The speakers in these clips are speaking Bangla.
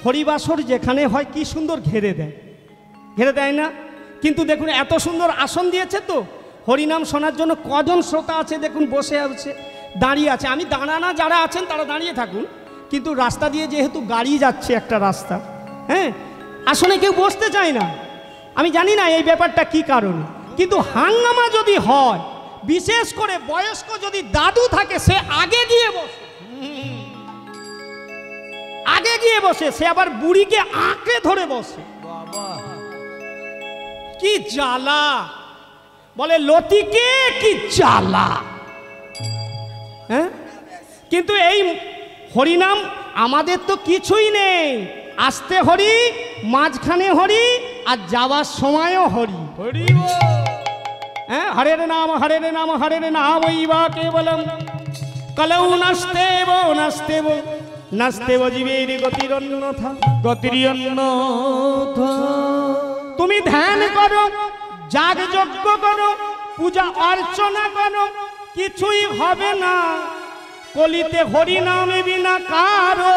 হরিবাসর যেখানে হয় কি সুন্দর ঘেরে দেয় না? কিন্তু দেখুন এত সুন্দর আসন দিয়েছে তো, হরিনাম শোনার জন্য কজন শ্রোতা আছে দেখুন, বসে আছে, দাঁড়িয়ে আছে। আমি দাঁড়ানা যারা আছেন তারা দাঁড়িয়ে থাকুন, কিন্তু রাস্তা দিয়ে যেহেতু গাড়ি যাচ্ছে একটা রাস্তা, হ্যাঁ, আসনে কেউ বসতে চায় না। আমি জানি না এই ব্যাপারটা কি কারণে, কিন্তু হাঙ্গামা যদি হয়, বিশেষ করে বয়স্ক যদি দাদু থাকে, সে আগে গিয়ে বসে, সে আবার বুড়িকে আঁকড়ে ধরে বসে। কি জ্বালা, বলে লতিকে কি জ্বালা। হ্যাঁ, কিন্তু এই হরিনাম আমাদের তো কিছুই নেই, আসতে হরি, মাঝখানে হরি, আর যাওয়ার সময়ও হরি। হ্যাঁ, হরের নাম হরের নাম হরের নাম ওইবা কেবলম কলৌ নাস্তেব নাস্তেব নাস্তেব জীবের গতিরন্যথা গতিরন্যথা। তুমি ধ্যান করো, যাগ যজ্ঞ করো, পূজা অর্চনা করো, কিছুই হবে না। কলিতে হরি নামে বিনা কারো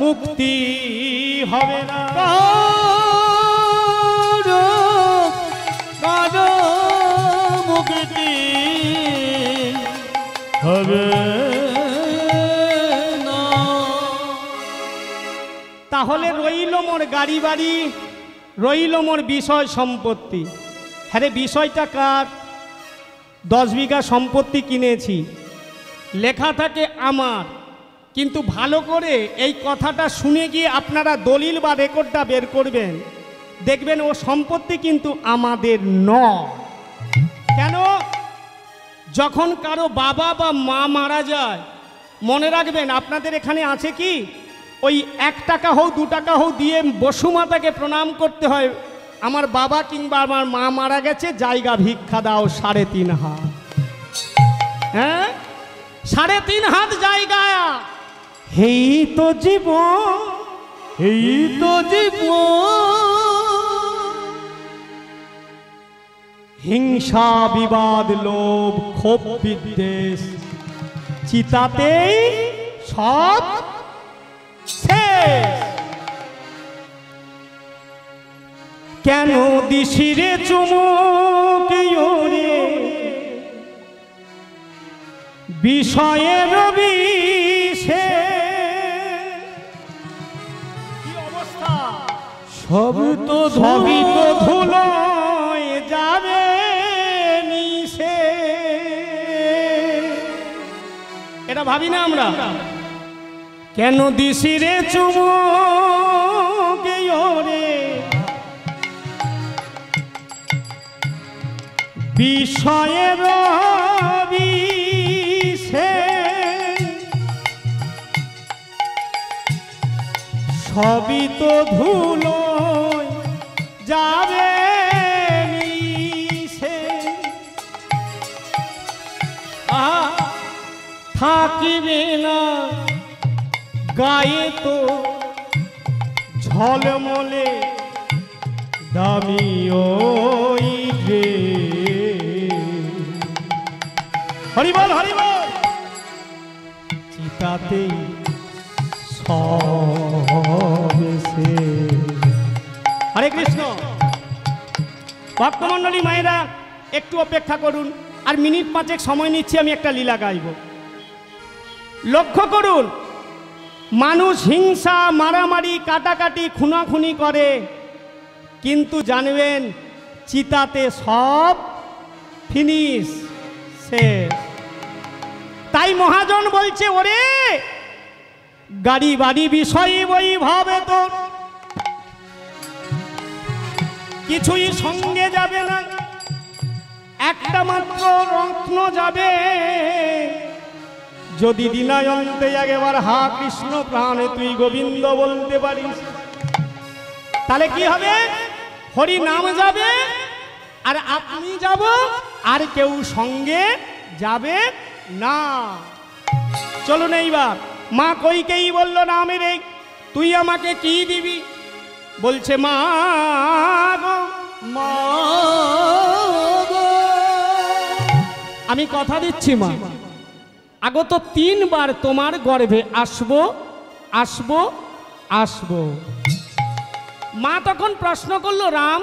মুক্তি হবে না, কারো মুক্তি হবে না। তাহলে রইল মোর গাড়ি বাড়ি, রইল মোর বিষয় সম্পত্তি। হ্যাঁ রে, বিষয়টা কার? 10 বিঘা সম্পত্তি কিনেছি, লেখা থাকে আমার, কিন্তু ভালো করে এই কথাটা শুনে গিয়ে আপনারা দলিল বা রেকর্ডটা বের করবেন, দেখবেন ও সম্পত্তি কিন্তু আমাদের নয়। কেন? যখন কারো বাবা বা মা মারা যায়, মনে রাখবেন আপনাদের এখানে আছে কি, ওই 1 টাকা হোক 2 টাকা হোক দিয়ে বসুমাতাকে প্রণাম করতে হয়, আমার বাবা কিংবা আমার মা মারা গেছে, জায়গা ভিক্ষা দাও 3.5 হাত। হ্যাঁ, 3.5 হাত জায়গা। হেই তো জীবন, হেই তো জীবন। হিংসা বিবাদ লোভ ক্ষোভ বিদ্বেষ, চিতাতেই সব শেষ। কেন দিশিরে চুমুক ওরে বিষয়ের বিষে, কি অবস্থা, সবই তো ধুলোয় যাবে নিশে। এটা ভাবি না আমরা? কেন দিশিরে চুমুক ওরে বিষয়ের বিষে, সবই তো ধুলোয় যাবে মিশে। থাকিবে না গায়ে তো ঝলমলে দামি ওই রে। হরিবল হরিবল। চিতাতেই সবেশে। হরে কৃষ্ণ। ভক্তমণ্ডলী মায়েরা একটু অপেক্ষা করুন, আর মিনিট 5 সময় নিচ্ছি, আমি একটা লীলা গাইব। লক্ষ্য করুন, মানুষ হিংসা মারামারি কাটাকাটি খুনাখুনি করে, কিন্তু জানবেন চিতাতে সব ফিনিশ শেষ। তাই মহাজন বলছে, ওরে গাড়ি বাড়ি বিষয় বৈভাবে তো কিছুই সঙ্গে যাবে না, একটা মাত্র রত্ন যাবে। যদি দিনায়ন্তে একবার হা কৃষ্ণ প্রাণে তুই গোবিন্দ বলতে পারিস, তাহলে কি হবে? হরি নাম যাবে, আর আপনি যাব, আর কেউ সঙ্গে যাবে না। চলুন এইবার মা কইকেই বলল, নামে রে তুই আমাকে কি দিবি? বলছে, মা গো মা গো, আমি কথা দিচ্ছি মা, আগত 3 বার তোমার গর্ভে আসবো আসবো আসবো। মা তখন প্রশ্ন করলো, রাম,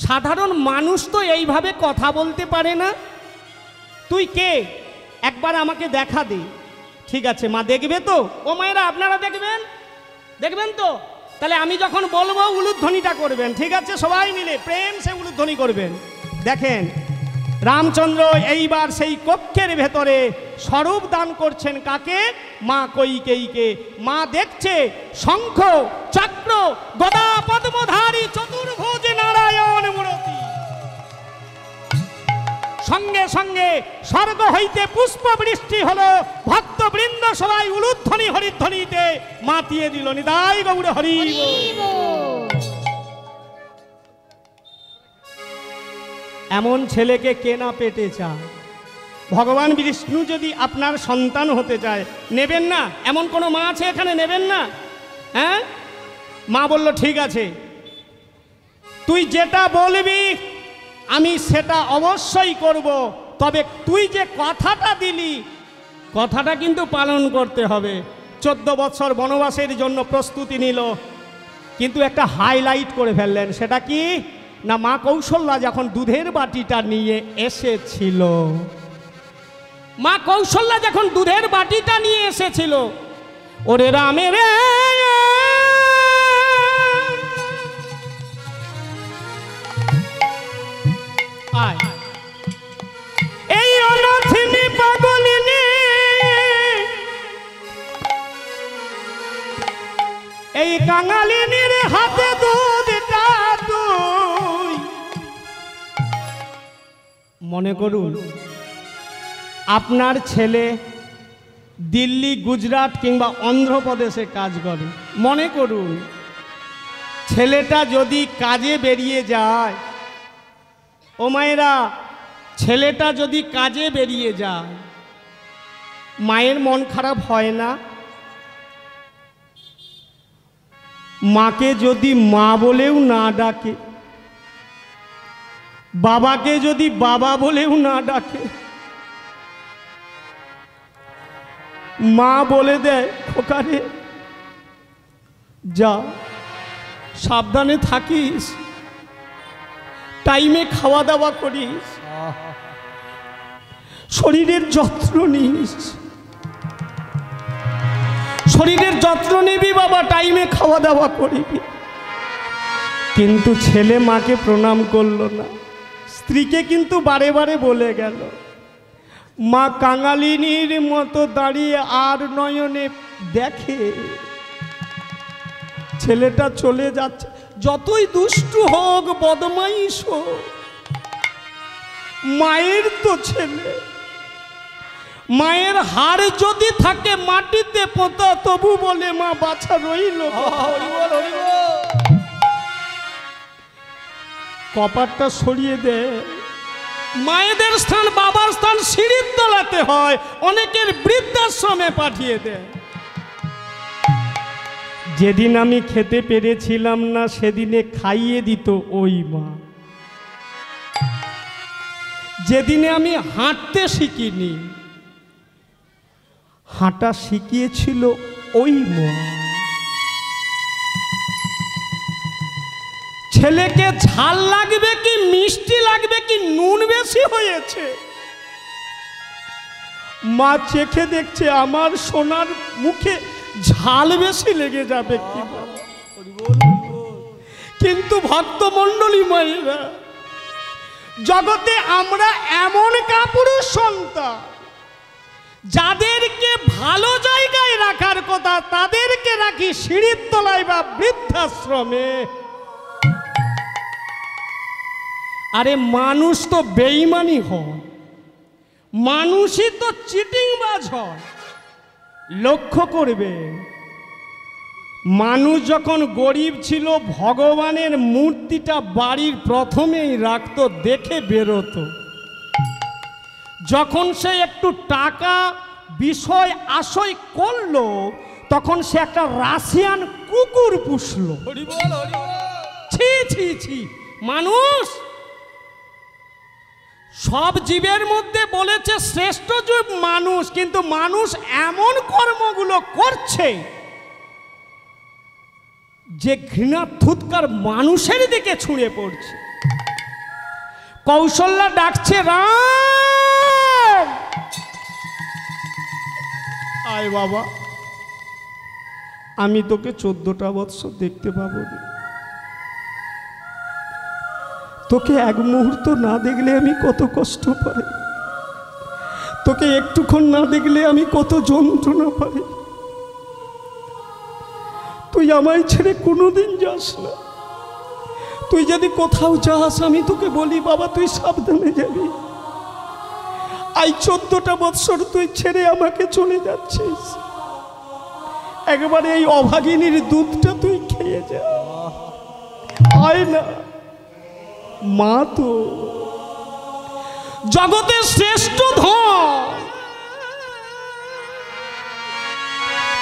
সাধারণ মানুষ তো এইভাবে কথা বলতে পারে না, তুই কে, একবার আমাকে দেখা দে। ঠিক আছে মা, দেখবে তো? ও মায়েরা, আপনারা দেখবেন? দেখবেন তো? তাহলে আমি যখন বলবো উলুধ্বনিটা করবেন, ঠিক আছে? সবাই মিলে প্রেম সে উলুধ্বনি করবেন। দেখেন, রামচন্দ্র এইবার সেই কক্ষের ভেতরে স্বরূপ দান করছেন কাকে? মা কৈকেয়ীকে। মা দেখছে শঙ্খ চক্র গদা পদ্মধারী চতুর্ভুজ নারায়ণ মূর্তি। সঙ্গে সঙ্গে স্বর্গ হইতে পুষ্প বৃষ্টি হলো, ভক্তবৃন্দ সবাই উলুধ্বনি হরিধ্বনিতে মাতিয়ে দিল। নিতাই গৌর হরি। এমন ছেলেকে কে না পেতে চায়? ভগবান বিষ্ণু যদি আপনার সন্তান হতে চায়, নেবেন না? এমন কোনো মা আছে এখানে নেবেন না? হ্যাঁ, মা বলল ঠিক আছে, তুই যেটা বলবি আমি সেটা অবশ্যই করব, তবে তুই যে কথাটা দিলি কথাটা কিন্তু পালন করতে হবে। 14 বছর বনবাসের জন্য প্রস্তুতি নিল, কিন্তু একটা হাইলাইট করে ফেললেন। সেটা কি না, মা কৌশল্যা যখন দুধের বাটিটা নিয়ে এসেছিল, মা কৌশল্যা যখন দুধের বাটিটা নিয়ে এসেছিল, ওরে রামের আয়, এই অনাথিনী পাগলিনী, এই কাঙালিনীর হাতে দুধটা তুই মনে করুন আপনার ছেলে দিল্লি, গুজরাট কিংবা অন্ধ্রপ্রদেশে কাজ করে। মনে করুন ছেলেটা যদি কাজে বেরিয়ে যায়, ও মায়েরা, ছেলেটা যদি কাজে বেরিয়ে যায়, মায়ের মন খারাপ হয় না? মাকে যদি মা বলেও না ডাকে, বাবাকে যদি বাবা বলেও না ডাকে, মা বলে দেয়, খোকারে যা, সাবধানে থাকিস, টাইমে খাওয়া দাওয়া করিস, শরীরের যত্ন নিস, শরীরের যত্ন নিবি বাবা, টাইমে খাওয়া দাওয়া করিবি। কিন্তু ছেলে মাকে প্রণাম করলো না, স্ত্রীকে কিন্তু বারে বারে বলে গেল। মা কাঙালিনীর মতো দাঁড়িয়ে আর নয়নে দেখে ছেলেটা চলে যাচ্ছে। যতই দুষ্টু হোক, বদমাইশ হোক, মায়ের তো ছেলে। মায়ের হাড় যদি থাকে মাটিতে পোঁতা, তবু বলে মা বাছা রইল। কপারটা সরিয়ে দে। মায়েদের স্থান, বাবার স্থান সিঁড়ির তলাতে হয়, অনেকের বৃদ্ধাশ্রমে পাঠিয়ে দেয়। যেদিন আমি খেতে পেরেছিলাম না, সেদিনে খাইয়ে দিত ওই মা। যেদিনে আমি হাঁটতে শিখিনি, হাঁটা শিখিয়েছিল ওই মা। ছেলেকে ঝাল লাগবে কি মিষ্টি লাগবে কি নুন বেশি হয়েছে, মা চেখে দেখছে আমার সোনার মুখে ঝাল বেশি লেগে যাবে কি। কিন্তু ভক্তমণ্ডলী মায়েরা, জগতে আমরা এমন কাপুরুষ সন্তান, যাদেরকে ভালো জায়গায় রাখার কথা তাদেরকে রাখি সিঁড়ির তলায় বা বৃদ্ধাশ্রমে। আরে মানুষ তো বেঈমানি হয়, মানুষই তো চিটিংবাজ হয়। লক্ষ্য করবে, মানুষ যখন গরিব ছিল, ভগবানের মূর্তিটা বাড়ির প্রথমেই রাখতো, দেখে বেরোতো। যখন সে একটু টাকা বিষয় আশয় করলো, তখন সে একটা রাশিয়ান কুকুর পুষলো। ছি ছি ছি! মানুষ সব জীবের মধ্যে বলেছে শ্রেষ্ঠ জীব মানুষ, কিন্তু মানুষ এমন কর্মগুলো করছে যে ঘৃণা থুতকার মানুষের দিকে ছুঁড়ে পড়ছে। কৌশল্যা ডাকছে, রাম আয় বাবা, আমি তোকে 14টা বৎসর দেখতে পাবো না, তোকে এক মুহূর্ত না দেখলে আমি কত কষ্ট পাই, তোকে একটুক্ষণ না দেখলে আমি কত যন্ত্রণা পাই। তুই আমায় ছেড়ে কোনোদিন যাস না, তুই যদি কোথাও যাস আমি তোকে বলি বাবা তুই সাবধানে যাবি। আই 14টা বৎসর তুই ছেড়ে আমাকে চলে যাচ্ছিস, একবারে এই অভাগিনীর দুধটা তুই খেয়ে যা। আয় না মা, তো জগতের শ্রেষ্ঠ ধন,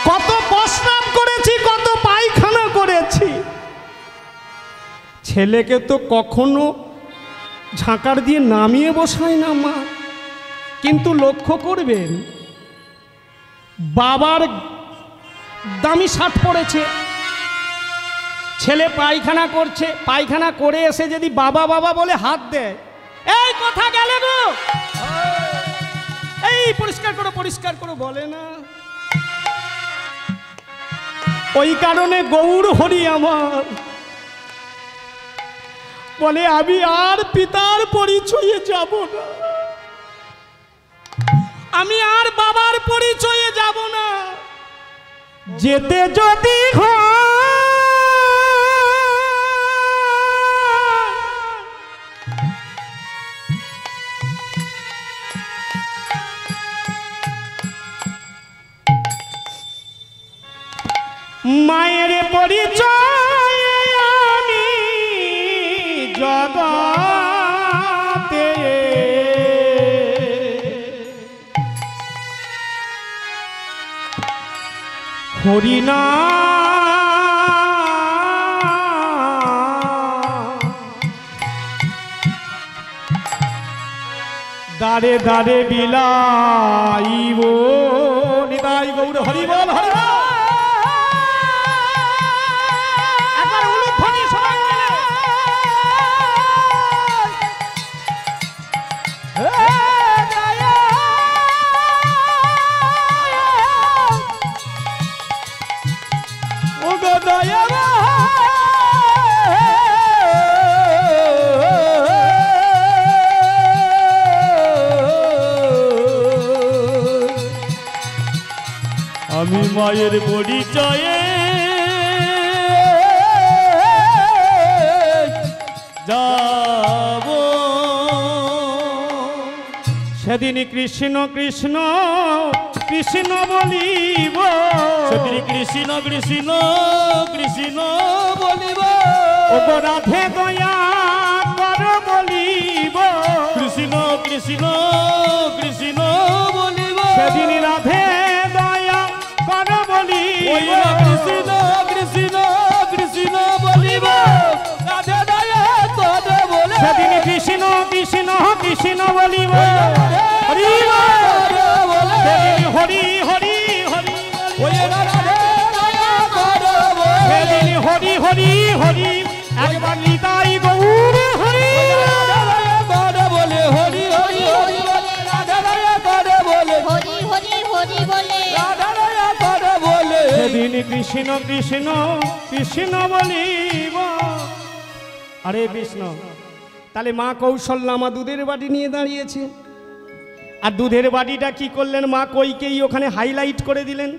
কত প্রস্রাব করেছি, কত পায়খানা করেছি, ছেলেকে তো কখনো ঝাঁকার দিয়ে নামিয়ে বসায় না মা। কিন্তু লক্ষ্য করবেন, বাবার দামি শার্ট পরেছে, ছেলে পায়খানা করছে, পায়খানা করে এসে যদি বাবা বাবা বলে হাত দেয়, এই কথা গেলে গো, এই পরিষ্কার করো বলে না। ওই কারণে গৌর হরি আমার বলে আমি আর পিতার পরিচয়ে যাব না, আমি আর বাবার পরিচয়ে যাব না। যেতে যদি মায়ের পরিচয় আমি জগতে হরিনা দাঁড়ে দাঁড়ে বিলাইব, নিতাই গৌর হরি বল, হরি বল। আমি মায়ের পরিচয়ে যাব, সেদিন কৃষ্ণ কৃষ্ণ কৃষ্ণ বলিব, সেদিন কৃষ্ণ কৃষ্ণ কৃষ্ণ বলিব, ও রাধে দয়া কর বলিব, কৃষ্ণ কৃষ্ণ কৃষ্ণ বলিব, সেদিন রাধে দয়া কর বলিব, কৃষ্ণ কৃষ্ণ কৃষ্ণ বলিব, রাধে দয়া কর বলিব, সেদিন কৃষ্ণ কৃষ্ণ কৃষ্ণ বলিব, হরি হরি হরি হরি, সেদিন হরি হরি হরি, একবার নিতাই গৌর হরি বলে, হরি হরি হরি বলে, রাধা দয়া করে বলে, হরি হরি হরি বলে, রাধা দয়া করে বলে, সেদিন কৃষ্ণ কৃষ্ণ কৃষ্ণ বলিব। হরে কৃষ্ণ। তাহলে মা কৌশল্যা মা দুধের বাটি নিয়ে দাঁড়িয়েছে, আর দুধের বাটিটা কি করলেন, মা কইকেই ওখানে হাইলাইট করে দিলেন,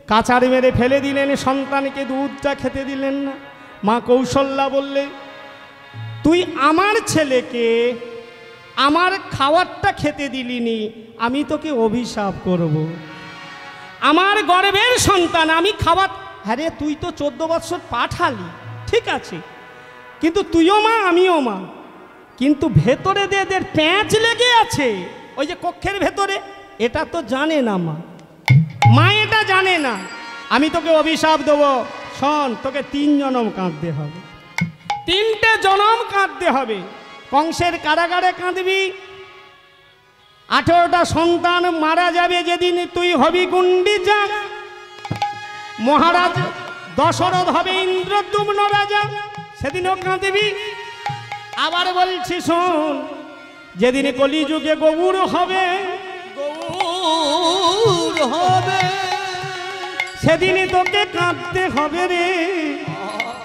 কাঁচার মেরে ফেলে দিলেন, সন্তানকে দুধটা খেতে দিলেন না। মা কৌশল্যা বললে তুই আমার ছেলেকে আমার খাওয়ারটা খেতে দিলিনি, আমি তোকে অভিশাপ করব। আমার গর্ভের সন্তান আমি খাবার, হ্যাঁ রে তুই তো 14 বৎসর পাঠালি, ঠিক আছে, কিন্তু তুইও মা আমিও মা, কিন্তু ভেতরে এদের প্যাঁচ লেগে আছে ওই যে কক্ষের ভেতরে, এটা তো জানে না মা, মা এটা জানে না। আমি তোকে অভিশাপ দেবো, শোন তোকে 3 জনম কাঁদতে হবে, 3টে জনম কাঁদতে হবে। কংসের কারাগারে কাঁদবি, 18টা সন্তান মারা যাবে যেদিন তুই হবি গুন্ডিচা, মহারাজ দশরথ হবে ইন্দ্রদ্যুম্ন রাজা, সেদিনও কাঁদবি। আবার বলছি শোন, যেদিন কলিযুগে গৌর হবে, গৌর হবে, সেদিনই তোকে কাঁদতে হবে রে,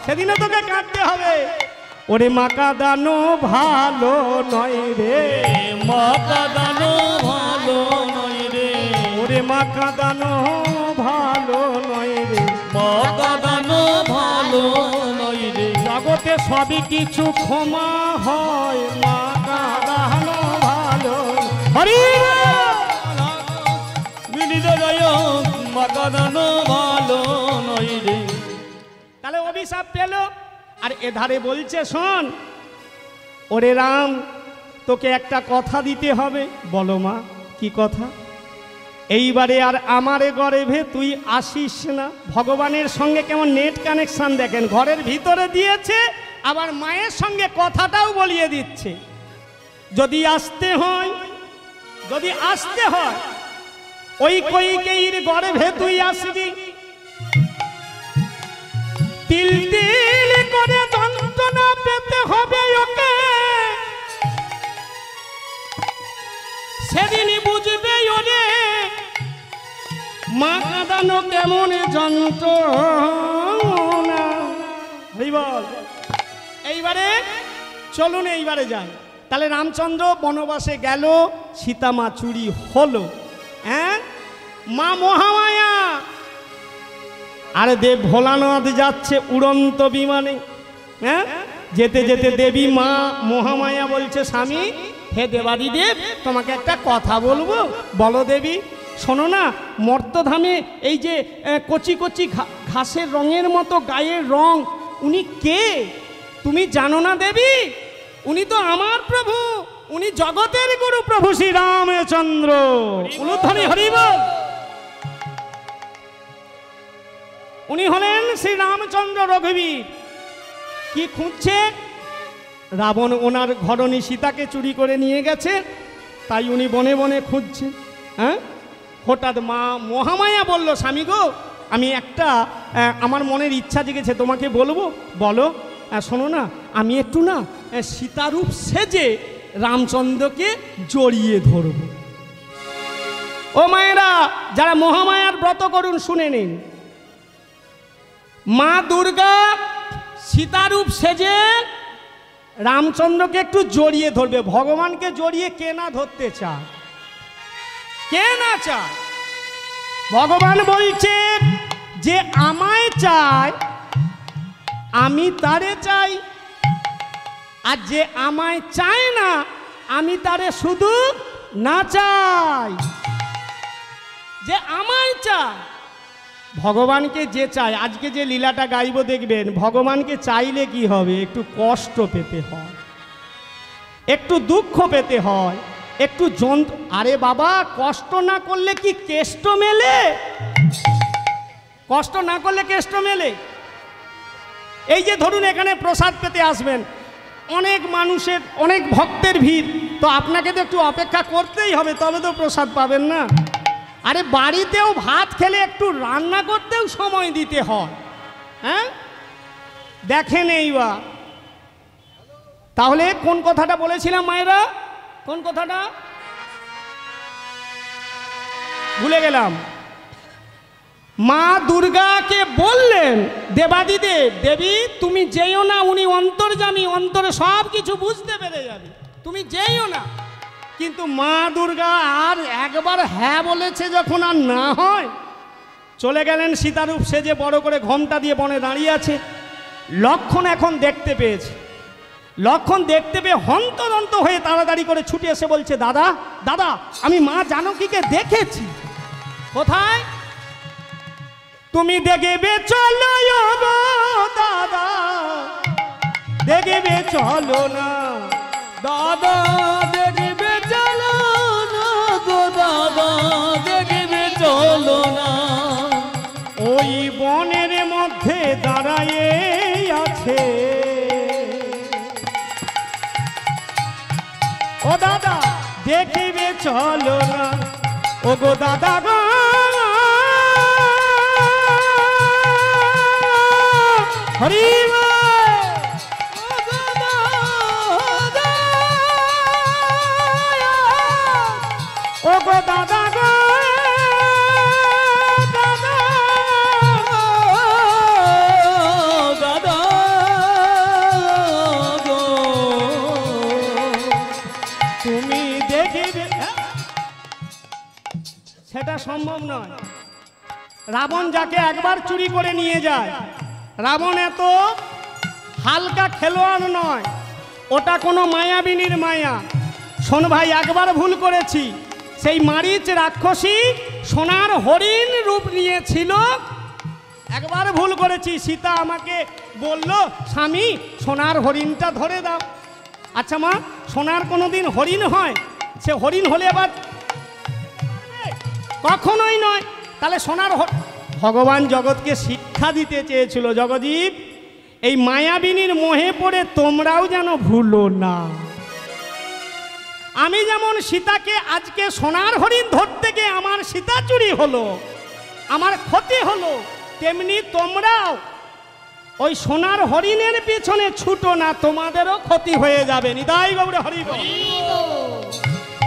সেদিনও তোকে কাঁদতে হবে। ওরে মাকা দানো ভালো নয় রে, মাকা দানো ভালো নয় রে, ওরে মাকা দানো ভালো নয় রে, মাকা দানো ভালো নয় রে। জগতে সবই কিছু ক্ষমা হয়, মাকা দানো ভালো। হরি মিলিত জয় মাকা দানো ভালো নয় রে। তাহলে অভিশাপ পেল। আর এধারে বলছে শোন, ওরে রাম তোকে একটা কথা দিতে হবে। বলো মা, কি কথা? এইবারে আর আমারে গর্ভে তুই আসিস না। ভগবানের সঙ্গে কেমন নেট কানেকশন দেখেন, ঘরের ভিতরে দিয়েছে, আবার মায়ের সঙ্গে কথাটাও বলিয়ে দিচ্ছে। যদি আসতে হয়, যদি আসতে হয়, ওই কইকেয়ীর গর্ভে তুই আসবি। তিল তিল করে যন্ত্রণা পেতে হবে ওকে, সেদিনই বুঝবে ওরে মা কাঁদানো কেমন যন্ত্রণা। বল এইবারে চলুন, এইবারে যাই। তাহলে রামচন্দ্র বনবাসে গেল, সীতা মা চুরি হলো। হ্যাঁ, মা মহামায়া আর দেব ভোলানাথ যাচ্ছে উড়ন্ত বিমানে। হ্যাঁ, যেতে যেতে দেবী মা মহামায়া বলছে, স্বামী হে দেবাদিদেব, তোমাকে একটা কথা বলবো। বলো দেবী। শোনো না, মর্তধামে এই যে কচি কচি ঘাসের রঙের মতো গায়ের রং, উনি কে তুমি জানো না দেবী? উনি তো আমার প্রভু, উনি জগতের গুরু প্রভু শ্রী রামচন্দ্র। উলুধ্বনি হরি বল। উনি হলেন শ্রী রামচন্দ্র রঘুবীর। কি খুঁজছে? রাবণ ওনার ঘরণী সীতাকে চুরি করে নিয়ে গেছে, তাই উনি বনে বনে খুঁজছে। হ্যাঁ, হঠাৎ মা মহামায়া বলল, স্বামী গো, আমি একটা আমার মনের ইচ্ছা জেগেছে, তোমাকে বলবো। বলো। শোনো না, আমি একটু না সীতারূপ সেজে রামচন্দ্রকে জড়িয়ে ধরব। ও মায়েরা, যারা মহামায়ার ব্রত করুন শুনে নিন। মা দুর্গা সীতারূপ সেজে রামচন্দ্রকে একটু জড়িয়ে ধরবে। ভগবানকে জড়িয়ে কে না ধরতে চায়? কে না চায়? ভগবান বলছে যে আমায় চায়, আমি তারে চাই, আর যে আমায় চায় না, আমি তারে শুধু না চাই। যে আমায় চায়, ভগবানকে যে চায়, আজকে যে লীলাটা গাইব দেখবেন, ভগবানকে চাইলে কি হবে? একটু কষ্ট পেতে হয়, একটু দুঃখ পেতে হয়, একটু আরে বাবা, কষ্ট না করলে কি কেষ্ট মেলে? কষ্ট না করলে কেষ্ট মেলে? এই যে ধরুন এখানে প্রসাদ পেতে আসবেন, অনেক মানুষের, অনেক ভক্তের ভিড়, তো আপনাকে তো একটু অপেক্ষা করতেই হবে, তবে তো প্রসাদ পাবেন না। আরে বাড়িতেও ভাত খেলে একটু রান্না করতেও সময় দিতে হয়। হ্যাঁ, দেখেন এইবার। তাহলে কোন কথাটা বলেছিলাম মায়েরা? কোন কথাটা ভুলে গেলাম। মা দুর্গাকে বললেন, দেবাদিদেব, দেবী তুমি যেও না, উনি অন্তর্যামী, অন্তরে সব কিছু বুঝতে পেরে যাবে, তুমি যেও না। কিন্তু মা দুর্গা আর একবার হ্যাঁ বলেছে যখন, আর না হয়, চলে গেলেন সীতারূপ সেজে, বড় করে ঘোমটা দিয়ে বনে দাঁড়িয়ে আছে। লক্ষণ এখন দেখতে পেয়েছে। লক্ষণ দেখতে পেয়ে হন্তদন্ত হয়ে তাড়াতাড়ি করে ছুটে এসে বলছে, দাদা দাদা, আমি মা জানকীকে দেখেছি। কোথায়? তুমি দেখবে চলো গো দাদা, দেখবে চলো না দাদা, দেখবে চলো না গো দাদা, দেখবে চলো না। ওই বনের মধ্যে দাঁড়ায়ে আছে। ও দাদা, দেখবে চলো না, ও গো দাদা গো। হরি ও গো দাদা গো দাদা গো তুমি দেখিবে সেটা সম্ভব নয়। রাবণ যাকে একবার চুরি করে নিয়ে যায়, রাবণ এত হালকা খেলোয়াড় নয়, ওটা কোনো মায়াবিনীর মায়া। শোন ভাই, একবার ভুল করেছি। সেই মারিচ রাক্ষসী সোনার হরিণ রূপ নিয়েছিল, একবার ভুল করেছি। সীতা আমাকে বলল, স্বামী সোনার হরিণটা ধরে দাও। আচ্ছা মা, সোনার কোনোদিন হরিণ হয়? সে হরিণ হলে আবার কখনোই নয়। তাহলে সোনার ভগবান জগৎকে শিক্ষা দিতে চেয়েছিল, জগদীপ এই মায়াবিনীর মোহে পড়ে তোমরাও যেন ভুলো না। আমি যেমন সীতাকে আজকে সোনার হরিণ ধরতে গিয়ে আমার সীতা চুরি হলো, আমার ক্ষতি হলো, তেমনি তোমরাও ওই সোনার হরিণের পিছনে ছুটো না, তোমাদেরও ক্ষতি হয়ে যাবে। নিতাই গৌরে হরি বল।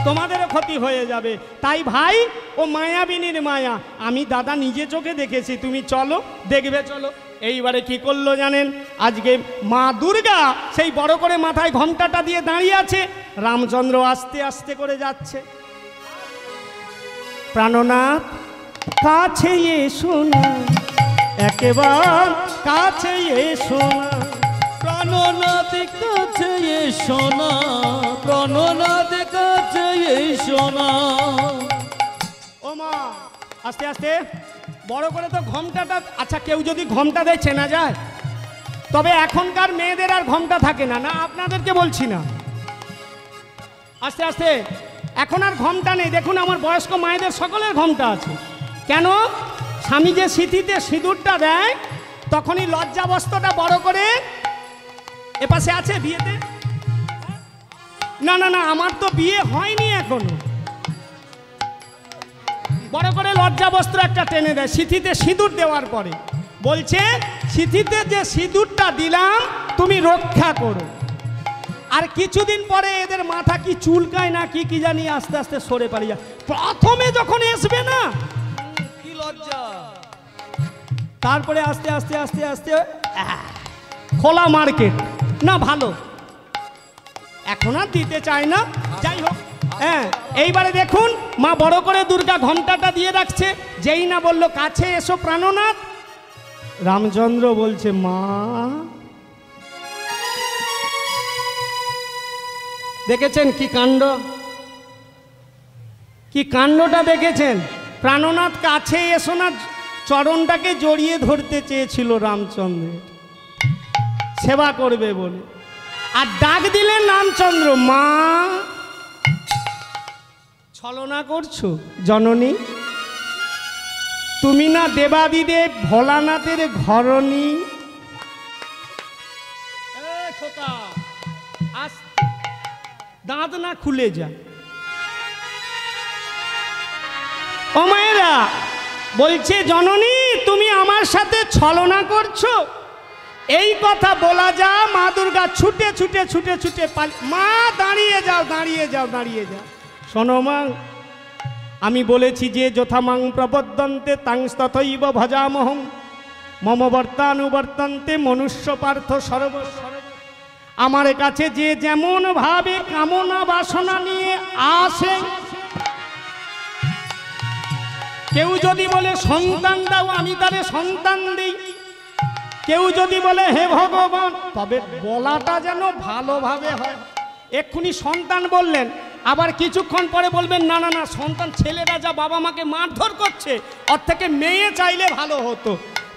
তোমাদেরও ক্ষতি হয়ে যাবে। তাই ভাই, ও মায়াবিনীর মায়া আমি দাদা নিজে চোখে দেখেছি, তুমি চলো দেখবে চলো। এইবারে কি করলো জানেন? আজকে মা দুর্গা সেই বড় করে মাথায় ঘণ্টাটা দিয়ে দাঁড়িয়ে আছে, রামচন্দ্র আস্তে আস্তে করে যাচ্ছে। প্রাণনাথ কাছে এসো না, একেবার কাছে এসো না, প্রাণনাথ কাছে এসো না, প্রাণনাথ কাছে এসো না। ও মা আস্তে আস্তে বড় করে তো ঘোমটাটা। আচ্ছা, কেউ যদি ঘোমটা দেয় চেনা যায়? তবে এখনকার মেয়েদের আর ঘোমটা থাকে না, না আপনাদেরকে বলছি না। আস্তে আস্তে, এখন আর ঘোমটা নেই। দেখুন আমার বয়স্ক মায়েদের সকলের ঘোমটা আছে। কেন? স্বামী যে সিঁথিতে সিঁদুরটা দেয়, তখনই লজ্জা বস্ত্রটা বড় করে এপাশে আছে বিয়েতে। না না না, আমার তো বিয়ে হয়নি এখনো। বড় করে লজ্জা বস্ত্র একটা টেনে দেয় সিঁথিতে সিঁদুর দেওয়ার পরে, বলছে সিঁথিতে যে সিঁদুরটা দিলাম তুমি রক্ষা করো। আর কিছুদিন পরে এদের মাথা কি চুলকায় না কি কি জানি, আস্তে আস্তে সরে পালিয়ে যায়। প্রথমে যখন আসবে না কি লজ্জা, তারপরে আস্তে আস্তে আস্তে আস্তে খোলা মার্কেট না ভালো, এখন আর দিতে চায় না। যাই হোক, হ্যাঁ এইবারে দেখুন মা বড় করে দুর্গা ঘণ্টাটা দিয়ে রাখছে। যেই না বললো কাছে এসো প্রাণনাথ, রামচন্দ্র বলছে মা। দেখেছেন কি কাণ্ড, কি কাণ্ডটা দেখেছেন? প্রাণনাথ কাছে এসো না চরণটাকে জড়িয়ে ধরতে চেয়েছিল রামচন্দ্রের, সেবা করবে বলে, আর ডাক দিলেন রামচন্দ্র মা। ছলনা করছো জননী, তুমি না দেবাদিদেব ভোলানাথের ঘরণী? খোকা আস্তে, দাঁত না খুলে যায়। ও মায়েরা বলছে জননী তুমি আমার সাথে ছলনা করছো। এই কথা বলা যা মা দুর্গা ছুটে ছুটে ছুটে ছুটে মা দাঁড়িয়ে যাও দাঁড়িয়ে যাও দাঁড়িয়ে যাও। শোনো মা, আমি বলেছি যে যথামাং প্রবদ্ধন্তে তাংস্তথৈব ভজামহং মম বর্তানুবর্তন্তে মনুষ্য পার্থ সর্ব। আমার কাছে যে যেমন ভাবে কামনা বাসনা নিয়ে আসে, কেউ যদি বলে সন্তান দাও আমি তারে সন্তান দিই, কেউ যদি বলে হে ভগবান, তবে বলাটা যেন ভালোভাবে হয়। এক্ষুনি সন্তান বললেন, আবার কিছুক্ষণ পরে বলবেন না না না সন্তান, ছেলেরা যা বাবা মাকে মারধর করছে ওর থেকে মেয়ে চাইলে ভালো হতো।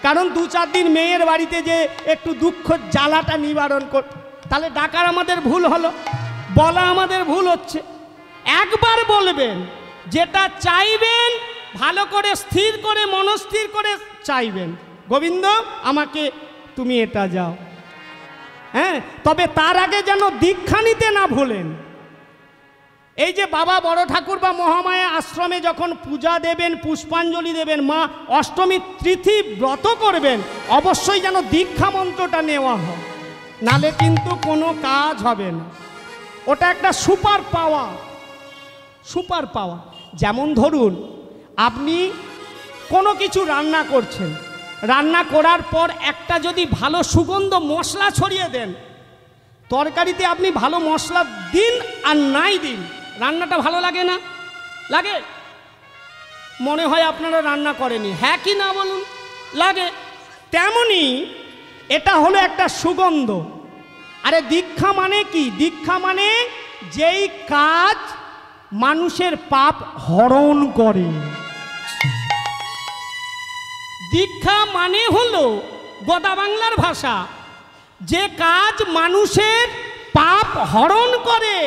কারণ 2-4 দিন মেয়ের বাড়িতে যে একটু দুঃখ জ্বালাটা নিবারণ কর, তাহলে ডাকার আমাদের ভুল হলো, বলা আমাদের ভুল হচ্ছে। একবার বলবেন, যেটা চাইবেন ভালো করে স্থির করে মনস্থির করে চাইবেন, গোবিন্দ আমাকে তুমি এটা যাও। হ্যাঁ, তবে তার আগে যেন দীক্ষা নিতে না ভুলেন। এই যে বাবা বড় ঠাকুর বা মহামায়া আশ্রমে যখন পূজা দেবেন, পুষ্পাঞ্জলি দেবেন, মা অষ্টমী তিথি ব্রত করবেন, অবশ্যই যেন দীক্ষা মন্ত্রটা নেওয়া হয়, নালে কিন্তু কোনো কাজ হবে না। ওটা একটা সুপার পাওয়ার, সুপার পাওয়ার। যেমন ধরুন আপনি কোনো কিছু রান্না করছেন, রান্না করার পর একটা যদি ভালো সুগন্ধ মশলা ছড়িয়ে দেন, তরকারিতে আপনি ভালো মশলা দিন আর নাই দিন, রান্নাটা ভালো লাগে না? লাগে? মনে হয় আপনারা রান্না করেনি, হ্যাঁ কি না বলুন? লাগে। তেমনি এটা হলো একটা সুগন্ধ। আরে দীক্ষা মানে কি? দীক্ষা মানে যেই কাজ মানুষের পাপ হরণ করে। দীক্ষা মানে হলো গোদা বাংলার ভাষা, যে কাজ মানুষের পাপ হরণ করে।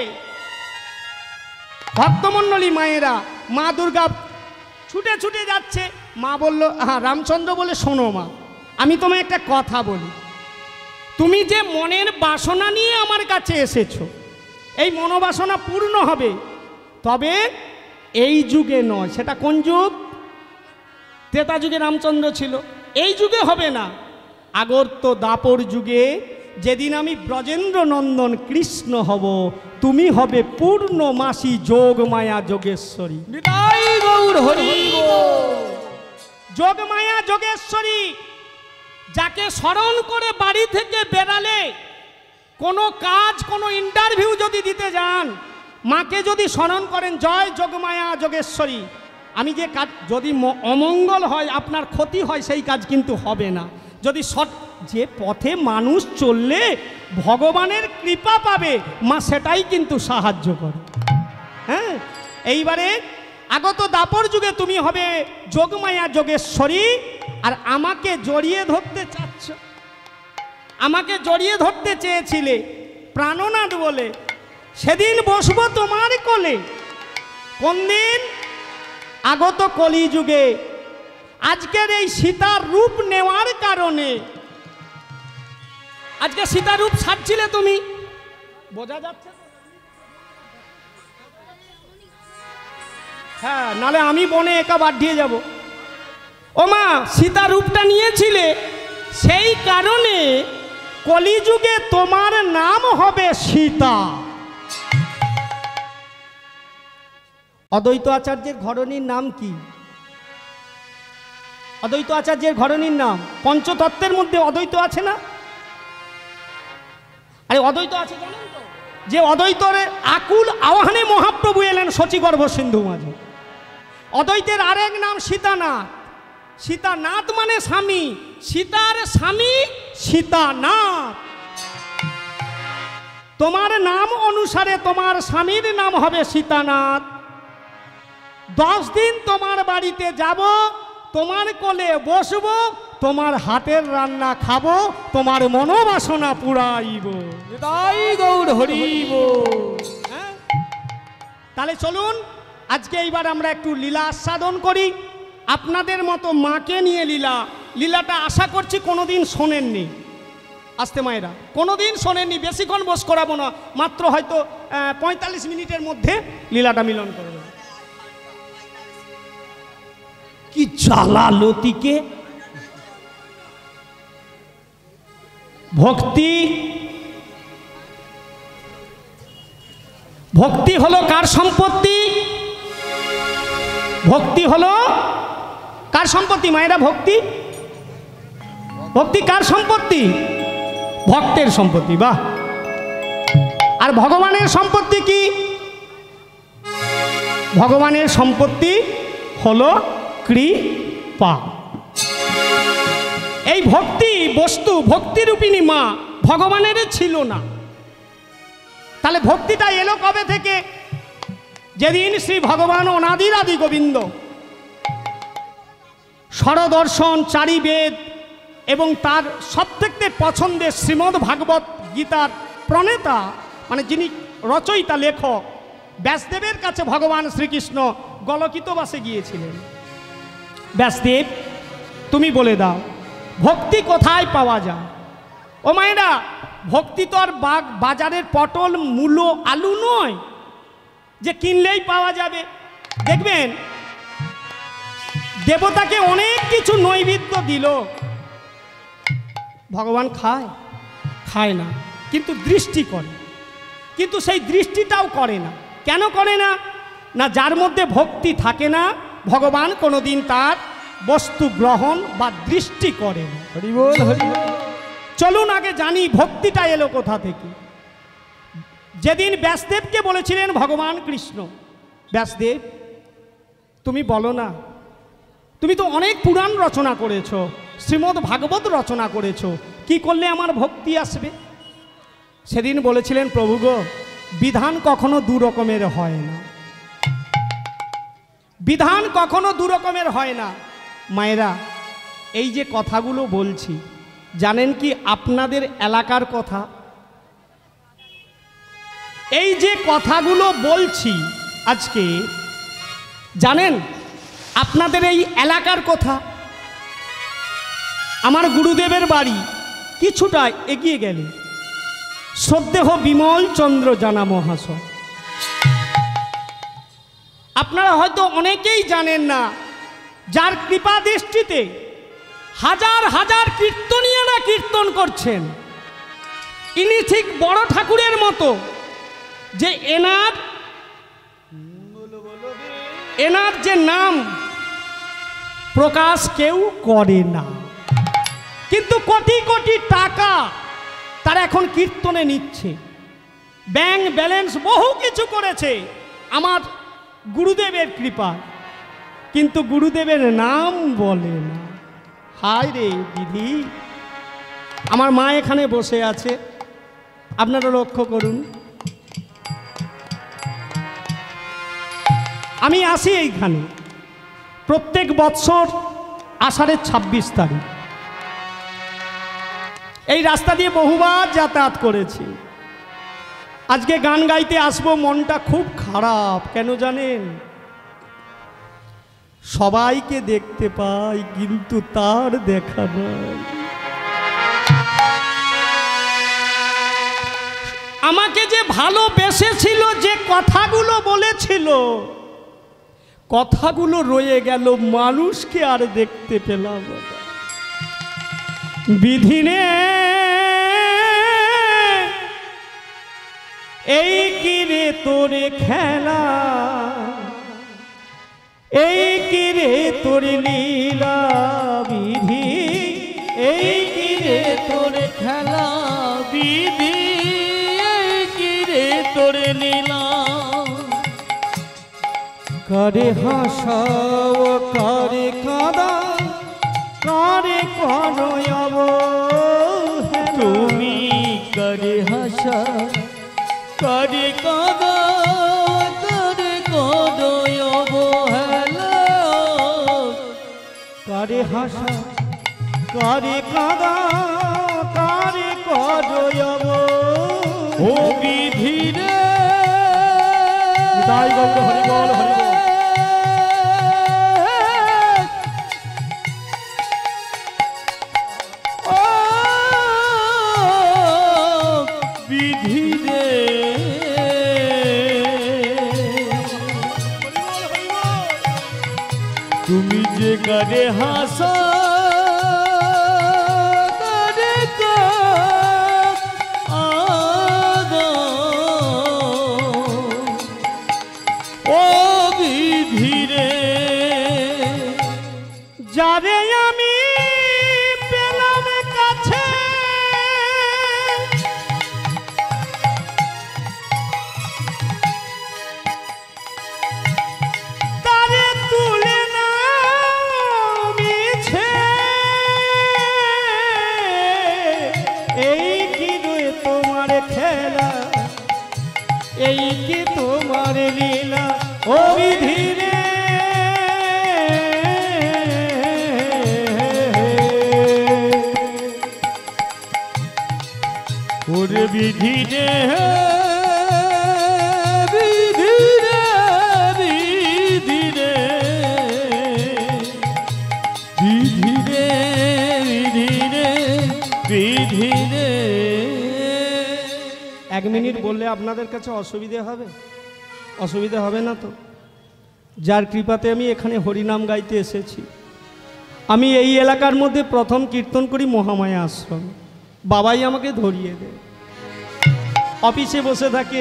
ভক্তমণ্ডলী মায়েরা, মা দুর্গা ছুটে ছুটে যাচ্ছে, মা বলল, হ্যাঁ রামচন্দ্র বলে, শোনো মা, আমি তোমায় একটা কথা বলি, তুমি যে মনের বাসনা নিয়ে আমার কাছে এসেছো, এই মনোবাসনা পূর্ণ হবে, তবে এই যুগে নয়। সেটা কোন যুগ? ত্রেতা যুগে রামচন্দ্র ছিল, এই যুগে হবে না। আগর দাপর যুগে, যেদিন আমি ব্রজেন্দ্র নন্দন কৃষ্ণ হব, তুমি হবে পূর্ণমাসী যোগমায়া যোগেশ্বরী। নিতাই গৌর হরি বল। যোগমায়া যোগেশ্বরী যাকে স্মরণ করে বাড়ি থেকে বেরালে, কোনো কাজ, কোনো ইন্টারভিউ যদি দিতে যান, মাকে যদি স্মরণ করেন, জয় যোগমায়া যোগেশ্বরী, আমি যে কাজ, যদি অমঙ্গল হয়, আপনার ক্ষতি হয়, সেই কাজ কিন্তু হবে না। যদি যে পথে মানুষ চললে ভগবানের কৃপা পাবে, মা সেটাই কিন্তু সাহায্য করে। হ্যাঁ, এইবারে আগত দাপর যুগে তুমি হবে যোগমায়া যোগেশ্বরী, আর আমাকে জড়িয়ে ধরতে চাচ্ছ, আমাকে জড়িয়ে ধরতে চেয়েছিলে প্রাণনাথ বলে, সেদিন বসবো তোমার কোলে। কোন দিন? আগত কলিযুগে। আজকের এই সীতার রূপ নেওয়ার কারণে, আজকে সীতার রূপ সাজছিলে তুমি, বোঝা যাচ্ছে? হ্যাঁ, নালে আমি বনে একা বাঁধিয়ে যাব। ও মা, সীতা রূপটা নিয়েছিলে, সেই কারণে কলিযুগে তোমার নাম হবে সীতা। অদ্বৈত আচার্যের ঘরণীর নাম কি? অদ্বৈত আচার্যের ঘরণীর নাম, পঞ্চতত্ত্বের মধ্যে অদ্বৈত আছে না? আরে অদ্বৈত আছে জানেন তো? যে অদ্বৈতের আকুল আহ্বানে মহাপ্রভু এলেন শচীগর্ভ সিন্ধু মাঝে। অদ্বৈতের আরেক নাম সীতানাথ। সীতানাথ মানে স্বামী, সীতার স্বামী সীতানাথ। তোমার নাম অনুসারে তোমার স্বামীর নাম হবে সীতানাথ। 10 দিন তোমার বাড়িতে যাব, তোমার কোলে বসবো, তোমার হাতের রান্না খাবো, তোমার মনোবাসনা পুরাইব। নিতাই গৌর হরি বল। হ্যাঁ, তাহলে চলুন আজকে এইবার আমরা একটু লীলা আস্বাদন করি। আপনাদের মতো মাকে নিয়ে লীলাটা আশা করছি কোনোদিন শোনেননি। আসতে মায়েরা, কোনোদিন শোনেননি। বেশিক্ষণ বস করাবো না, মাত্র হয়তো 45 মিনিটের মধ্যে লীলাটা মিলন করে দেবো। কি জ্বালা লতিকে! ভক্তি, ভক্তি হলো কার সম্পত্তি? ভক্তি হলো কার সম্পত্তি মায়েরা? ভক্তি, ভক্তি কার সম্পত্তি? ভক্তের সম্পত্তি। বাহ! আর ভগবানের সম্পত্তি কি? ভগবানের সম্পত্তি হলো কৃপা। এই ভক্তি বস্তু, ভক্তিরূপিণী মা ভগবানের ছিল না। তাহলে ভক্তিটা এলো কবে থেকে? যেদিন শ্রী ভগবান অনাদির আদি গোবিন্দ স্বরদর্শন, চারি বেদ এবং তার সবথেকে পছন্দের শ্রীমদ্ ভাগবত গীতার প্রণেতা, মানে যিনি রচয়িতা, লেখক ব্যাসদেবের কাছে ভগবান শ্রীকৃষ্ণ গলকিতবাসে গিয়েছিলেন। ব্যাসদেব, তুমি বলে দাও ভক্তি কোথায় পাওয়া যায়? ও মায়েরা, ভক্তি তো আর বাজারের পটল, মূলো, আলু নয়। যে কিনলেই পাওয়া যাবে। দেখবেন দেবতাকে অনেক কিছু নৈবেদ্য দিল, ভগবান খায়? খায় না, কিন্তু দৃষ্টি করে। কিন্তু সেই দৃষ্টিটাও করে না। কেন করে না? না, যার মধ্যে ভক্তি থাকে না, ভগবান কোনোদিন তার বস্তু গ্রহণ বা দৃষ্টি করে না। হরি বল, হরি বল। চলুন আগে জানি ভক্তিটা এলো কোথা থেকে। যেদিন ব্যাসদেবকে বলেছিলেন ভগবান কৃষ্ণ, ব্যাসদেব তুমি বলো না, তুমি তো অনেক পুরাণ রচনা করেছো, শ্রীমদ্ ভাগবত রচনা করেছো, কি করলে আমার ভক্তি আসবে? সেদিন বলেছিলেন, প্রভু গো, বিধান কখনো দু রকমের হয় না, বিধান কখনো দু রকমের হয় না। মায়েরা, এই যে কথাগুলো বলছি, জানেন কি আপনাদের এলাকার কথা? এই যে কথাগুলো বলছি আজকে, জানেন আপনাদের এই এলাকার কথা? আমার গুরুদেবের বাড়ি কিছুটা এগিয়ে গেলে শ্রদ্ধেহ বিমল চন্দ্র জানা মহাশয়, আপনারা হয়তো অনেকেই জানেন না, যার কৃপা দৃষ্টিতে হাজার হাজার কীর্তনীয়রা কীর্তন করছেন। ইনি ঠিক বড় ঠাকুরের মতো, যে এনার যে নাম প্রকাশ কেউ করে না, কিন্তু কোটি কোটি টাকা তারা এখন কীর্তনে নিচ্ছে। ব্যাংক ব্যালেন্স বহু কিছু করেছে আমার গুরুদেবের কৃপা, কিন্তু গুরুদেবের নাম বলে না। হায় রে দিদি, আমার মা এখানে বসে আছে, আপনারা লক্ষ্য করুন। আমি আসি এইখানে প্রত্যেক বৎসর আষাঢ়ের 26 তারিখ, এই রাস্তা দিয়ে বহুবার যাতায়াত করেছি। আজকে গান গাইতে আসবো, মনটা খুব খারাপ। কেন জানেন? সবাইকে দেখতে পাই, কিন্তু তার দেখা নাই। আমাকে যে ভালোবেসেছিল, যে কথাগুলো বলেছিল, কথাগুলো রয়ে গেল, মানুষকে আর দেখতে পেলাম না। বিধিনে এই কিরে তোরে খেলা, এই কিরে তোর লীলা, বিধি এই কিরে তোর খেলা বিধি, এই কিরে তোর লীলা। করে হাসাও, করে কাঁদা, করে করয়ব, তুমি করে হাসা, করে কাঁদা, করে কদয় অবহেলা। করে হাসা, করে কাঁদা, করে করয়ব, ও বিধি রে। তাই গৌর হরি বল, হরি বল। বিধি রে, তুমি যে করে হাসা, করে কাঁদা, ও বিধি রে। যারে আমি পেলাম কাছে, তারে তুলে না মিছে, এই কি রে তোমার খেলা, এই কি তোমার লীলা, ও বিধি রে। ওরে বিধি রে, বিধি রে, বিধি রে, বিধি রে, বিধি রে, বিধি রে। 1 মিনিট বললে আপনাদের কাছে অসুবিধে হবে? অসুবিধা হবে না তো? যার কৃপাতে আমি এখানে হরিনাম গাইতে এসেছি। আমি এই এলাকার মধ্যে প্রথম কীর্তন করি মহামায়া আশ্রম। বাবাই আমাকে ধরিয়ে দেয়। অফিসে বসে থাকে,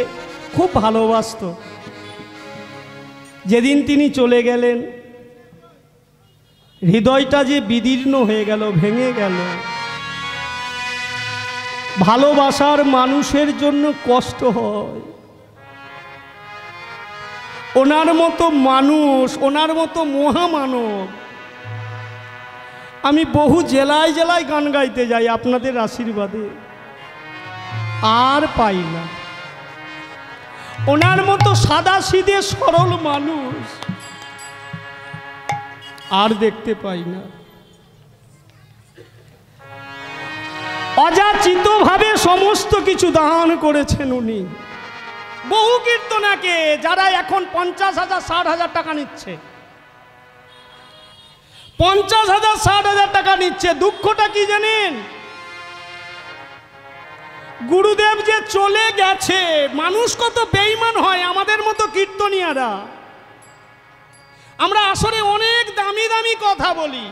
খুব ভালোবাসত। যেদিন তিনি চলে গেলেন, হৃদয়টা যে বিদীর্ণ হয়ে গেল, ভেঙে গেল। ভালোবাসার মানুষের জন্য কষ্ট হয়। ওনার মতো মানুষ, ওনার মতো মহামানব আমি বহু জেলায় জেলায় গান গাইতে যাই আপনাদের আশীর্বাদে, আর পাই না। ওনার মতো সাদাসিধে সরল মানুষ আর দেখতে পাই না। অযাচিতভাবে সমস্ত কিছু দান করেছেন উনি। বহু কীর্তনাকে যারা এখন 50,000 60,000 টাকা নিচ্ছে, 50,000 60,000 টাকা নিচ্ছে। দুঃখটা কি জানেন? গুরুদেব যে চলে গেছে, মানুষ কত বেঈমান হয় আমাদের মতো কীর্তনিয়ারা। আমরা আসলে অনেক দামি দামি কথা বলি,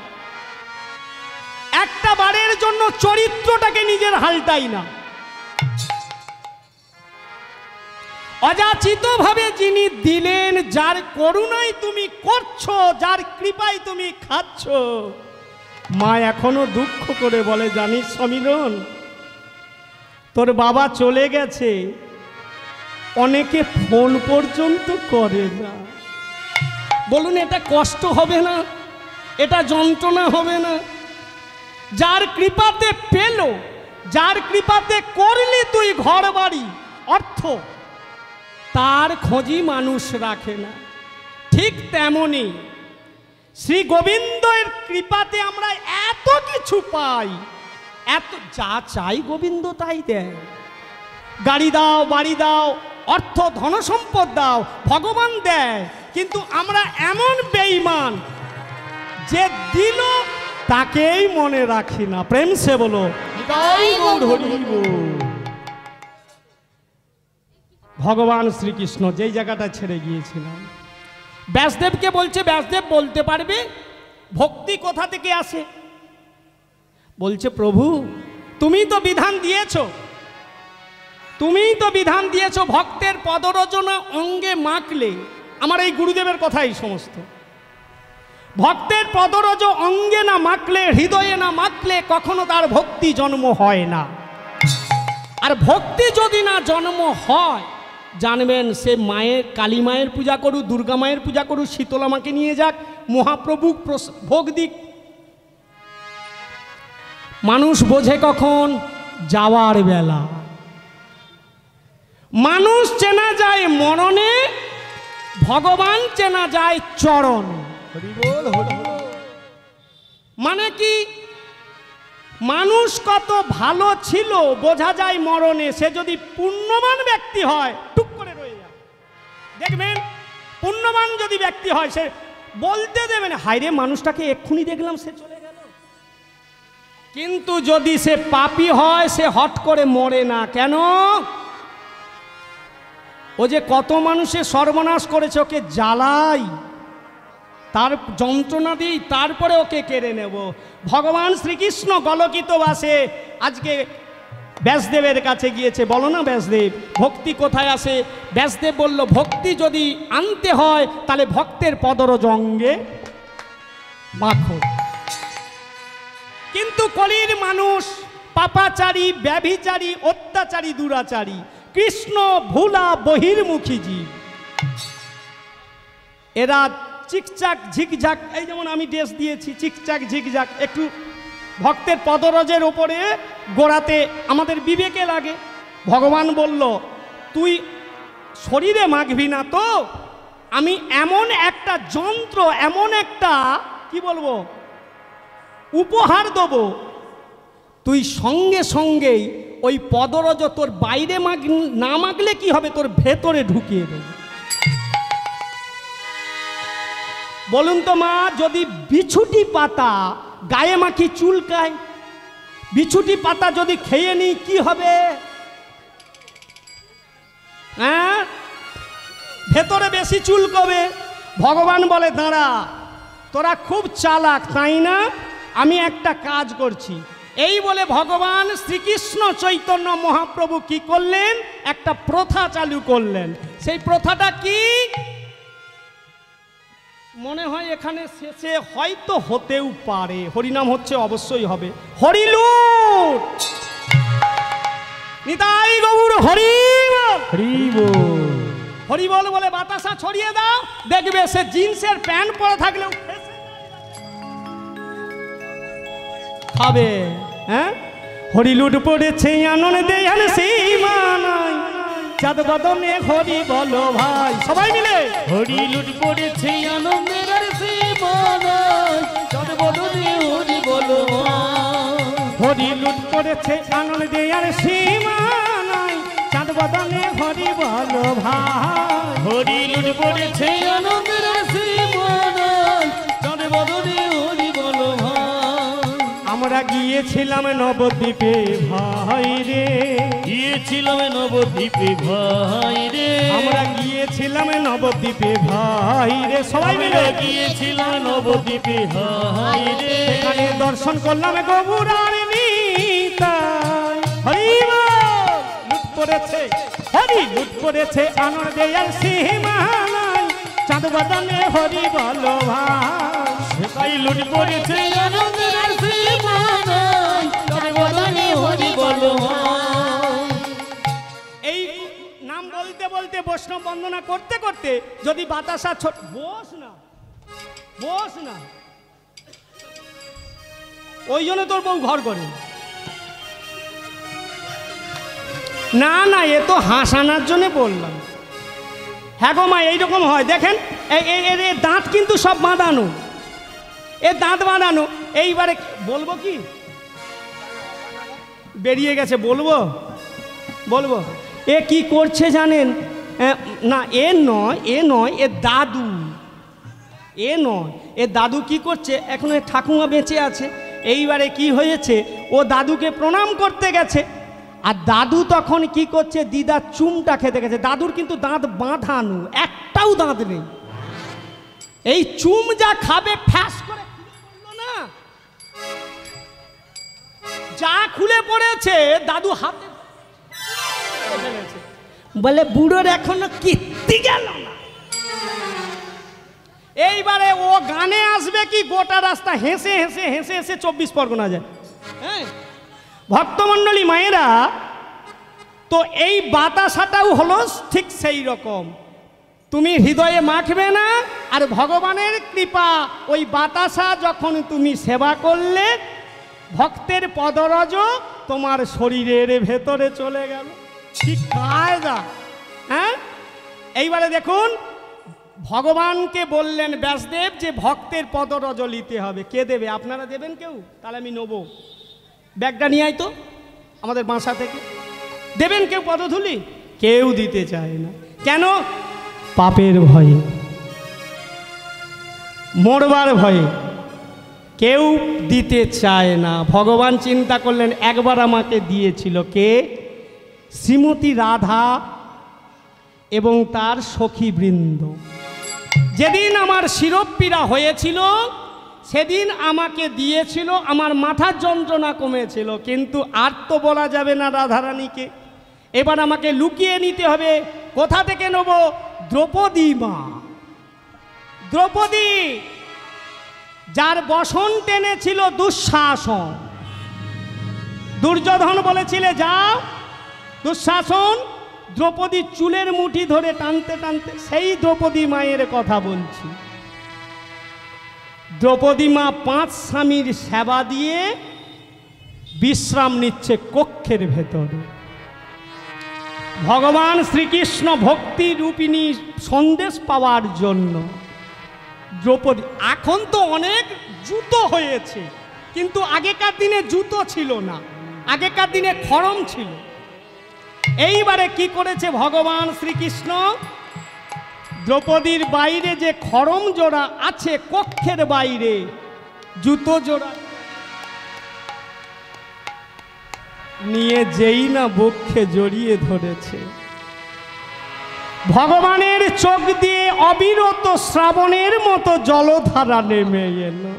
একটা বারের জন্য চরিত্রটাকে নিজের হালটাই না। অযাচিতভাবে যিনি দিলেন, যার করুণায় তুমি করছো, যার কৃপায় তুমি খাচ্ছ, মা এখনো দুঃখ করে বলে, জানিস সমীরণ, তোর বাবা চলে গেছে, অনেকে ফোন পর্যন্ত করে না। বলুন, এটা কষ্ট হবে না? এটা যন্ত্রণা হবে না? যার কৃপাতে পেল, যার কৃপাতে করলি তুই ঘর বাড়ি অর্থ, তার খোঁজই মানুষ রাখে না। ঠিক তেমনি শ্রী গোবিন্দের কৃপাতে আমরা এত কিছু পাই, এত যা চাই গোবিন্দ তাই দেয়। গাড়ি দাও, বাড়ি দাও, অর্থ ধন সম্পদ দাও, ভগবান দেয়। কিন্তু আমরা এমন বেঈমান যে দিল তাকেই মনে রাখি না। প্রেম সে বলো নিতাই গৌর হরি বল। ভগবান শ্রীকৃষ্ণ যেই জায়গাটা ছেড়ে গিয়েছিলাম, ব্যাসদেবকে বলছে, ব্যাসদেব বলতে পারবে ভক্তি কোথা থেকে আসে? বলছে, প্রভু তুমি তো বিধান দিয়েছো, তুমিই তো বিধান দিয়েছো ভক্তের পদরজনা অঙ্গে মাখলে। আমার এই গুরুদেবের কথাই সমস্ত। ভক্তের পদরজ অঙ্গে না মাখলে, হৃদয়ে না মাখলে কখনো তার ভক্তি জন্ম হয় না। আর ভক্তি যদি না জন্ম হয়, জানবেন সে মায়ের, কালী মায়ের পূজা করুক, দুর্গা মায়ের পূজা করুক, শীতলা মাকে নিয়ে যাক, মহাপ্রভু ভোগ দিক, মানুষ বোঝে কখন? যাওয়ার বেলা। মানুষ চেনা যায় মরণে, ভগবান চেনা যায় চরণে। মানে কি? মানুষ কত ভালো ছিল বোঝা যায় মরণে। সে যদি পুণ্যবান ব্যক্তি হয়, টুক করে রয়ে যায়। দেখবেন, পুণ্যবান যদি ব্যক্তি হয়, সে বলতে দেবেন, হায়রে মানুষটাকে এক্ষুনি দেখলাম, সে চলে গেল। কিন্তু যদি সে পাপী হয়, সে হট করে মরে না। কেন? ও যে কত মানুষের সর্বনাশ করেছে, ওকে জ্বালাই, তার যন্ত্রণা দিই, তারপরে ওকে কেড়ে নেব। ভগবান শ্রীকৃষ্ণ গলকিত বাসে আজকে ব্যাসদেবের কাছে গিয়েছে। বলো না ব্যাসদেব, ভক্তি কোথায় আসে? ব্যাসদেব বলল, ভক্তি যদি আনতে হয় তাহলে ভক্তের পদরজ অঙ্গে মাখো। কিন্তু কলির মানুষ পাপাচারী, ব্যভিচারী, অত্যাচারী, দুরাচারী, কৃষ্ণ ভুলা বহির্মুখী জীব। এরা চিকচাক ঝিকঝাক, এই যেমন আমি ড্রেস দিয়েছি, চিকচাক ঝিকঝাক, একটু ভক্তের পদরজের ওপরে গোড়াতে আমাদের বিবেকে লাগে। ভগবান বলল, তুই শরীরে মাখবি না তো, আমি এমন একটা যন্ত্র, এমন একটা কি বলবো উপহার দেব, তুই সঙ্গে সঙ্গেই ওই পদরজ তোর বাইরে না মাখলে কি হবে, তোর ভেতরে ঢুকিয়ে দেব। বলুন তো মা, যদি বিছুটি পাতা গায়ে মাখি চুলকায়, বিছুটি পাতা যদি খেয়ে নিই কি হবে? হ্যাঁ, ভেতরে বেশি চুলকবে। ভগবান বলে দাঁড়া, তোরা খুব চালাক তাই না, আমি একটা কাজ করছি। এই বলে ভগবান শ্রীকৃষ্ণ চৈতন্য মহাপ্রভু কি করলেন, একটা প্রথা চালু করলেন। সেই প্রথাটা কি মনে হয় এখানে শেষে হয়তো হতেও পারে, হরিনাম হচ্ছে অবশ্যই হবে। হরিলুট নিতাই গৌর হরি হরিবোল। হরিবল বলে বাতাসা ছড়িয়ে দাও, দেখবে সে জিন্সের প্যান্ট পরে থাকলেও খাবে। হ্যাঁ, হরিলুট পড়েছে আনন্দে আর সীমা নাই, চাঁদ বদনে হরি বলো ভাই, সবাই মিলে হরিলুট পড়েছে আনন্দের আর সীমা নাই, চাঁদ বদনে হরি বলো ভাই। হরিলুট পড়েছে আনন্দে আর সীমা নাই, চাঁদ বদনে হরি বলো ভাই। হরিলুট পড়েছে আনন্দের আর সীমা নাই, চাঁদ বদনে হরি বলো ভাই। আমরা গিয়েছিলাম নবদ্বীপে ভাই রে, গিয়েছিলাম নবদ্বীপে ভাই রে, আমরা গিয়েছিলাম নবদ্বীপে ভাই রে, সবাই মিলে গিয়েছিলাম নবদ্বীপে ভাই রে। সেখানে দর্শন করলাম গৌরার নিতাই। হরি বল। লুট করেছে হরি, লুট করেছে আনন্দে আর সীমা নাই, চাঁদ বদনে হরি বলো ভাই। সেটাই লুট পড়েছে আনন্দের আর সীমা নাই, চাঁদ বদনে হরি বলো ভাই। এই নাম বলতে বলতে বৈষ্ণব বন্দনা করতে করতে যদি বাতাসা বস না, বস না, ওই জন্য তোর বউ ঘর করে না। না, এ তো হাসানোর জন্য বললাম। হ্যাঁ গো মা, এইরকম হয় দেখেন, এর দাঁত কিন্তু সব বাঁধানো, এর দাঁত বাঁধানো। এইবারে বলবো কি, বেরিয়ে গেছে, বলবো বলবো এ কি করছে জানেন? না এ নয়, এ নয়, এ দাদু, এ নয়, এ দাদু কি করছে, এখন এ ঠাকুমা বেঁচে আছে। এইবারে কি হয়েছে, ও দাদুকে প্রণাম করতে গেছে, আর দাদু তখন কি করছে, দিদার চুমটা খেতে গেছে। দাদুর কিন্তু দাঁত বাঁধানো, একটাও দাঁত নেই। এই চুম যা খাবে ফ্যাস করে খুলে পড়লো না, যা খুলে পড়েছে দাদু হাতে বলে বুড়োর এখনো কীর্তি গেল না। এইবারে ও গানে আসবে কি, গোটা রাস্তা হেসে হেসে হেসে হেসে 24 পরগনা যায়। হ্যাঁ ভক্তমণ্ডলী মায়েরা, তো এই বাতাসাটাও হলো ঠিক সেই রকম। তুমি হৃদয়ে মাখবে না, আর ভগবানের কৃপা, ওই বাতাসা যখন তুমি সেবা করলে, ভক্তের পদরজ তোমার শরীরের ভেতরে চলে গেল। কি কায়দা! হ্যাঁ, এইবারে দেখুন, ভগবানকে বললেন ব্যাসদেব যে ভক্তের পদরজ নিতে হবে। কে দেবে? আপনারা দেবেন কেউ? তাহলে আমি নেব। ব্যাগটা নিয়ে আয় তো আমাদের বাসা থেকে। দেবেন কেউ পদধূলি? কেউ দিতে চায় না। কেন? পাপের ভয়ে, মরবার ভয়ে কেউ দিতে চায় না। ভগবান চিন্তা করলেন, একবার আমাকে দিয়েছিল কে? শ্রীমতী রাধা এবং তার সখীবৃন্দ। যেদিন আমার শিরোপীড়া হয়েছিল সেদিন আমাকে দিয়েছিল, আমার মাথার যন্ত্রণা কমেছিল। কিন্তু আর তো বলা যাবে না রাধারানীকে, এবার আমাকে লুকিয়ে নিতে হবে। কোথা থেকে নেব? দ্রৌপদী মা, দ্রৌপদী যার বসন টেনেছিল দুঃশাসন। দুর্যোধন বলেছিলে যাও, দুঃশাসন দ্রৌপদীর চুলের মুঠি ধরে টানতে টানতে, সেই দ্রৌপদী মায়ের কথা বলছি। দ্রৌপদী মা 5 স্বামীর সেবা দিয়ে বিশ্রাম নিচ্ছে কক্ষের ভেতরে। ভগবান শ্রীকৃষ্ণ ভক্তি রূপিণী সন্দেশ পাওয়ার জন্য দ্রৌপদী। এখন তো অনেক জুতো হয়েছে, কিন্তু আগেকার দিনে জুতো ছিল না, আগেকার দিনে খড়ম ছিল। এইবারে কি করেছে ভগবান শ্রীকৃষ্ণ? দ্রৌপদীর বাইরে যে খড়ম জোড়া আছে, কক্ষের বাইরে জুতো জোড়া নিয়ে যেই না বক্ষে জড়িয়ে ধরেছে, ভগবানের চোখ দিয়ে অবিরত শ্রাবণের মতো জলধারা নেমে এলো।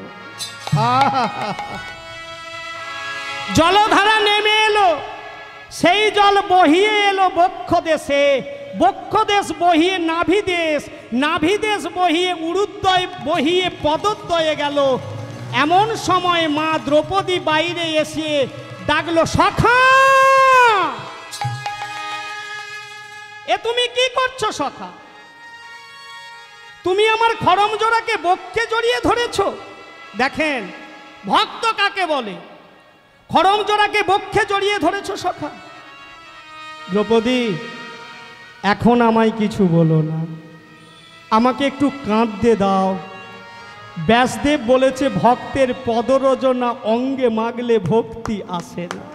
জলধারা নেমে এলো, সেই জল বহিয়ে এলো বক্ষ দেশে, বক্ষ দেশ বহিয়ে নাভি দেশ, নাভি দেশ বহিয়ে উরুদ্বয় বহিয়ে পদোদ্বয়ে গেল। এমন সময় মা দ্রৌপদী বাইরে এসে ডাকলো, সখা এ তুমি কি করছো সখা? তুমি আমার খড়ম জোড়াকে বক্ষে জড়িয়ে ধরেছো। দেখেন ভক্ত কাকে বলে, খড়ম জোড়াকে বক্ষে জড়িয়ে ধরেছো সখা। দ্রৌপদী এখন আমায় কিছু বলো না, আমাকে একটু কাঁদতে দাও। ব্যাসদেব বলেছে ভক্তের পদরজনা অঙ্গে মাগলে ভক্তি আসে না।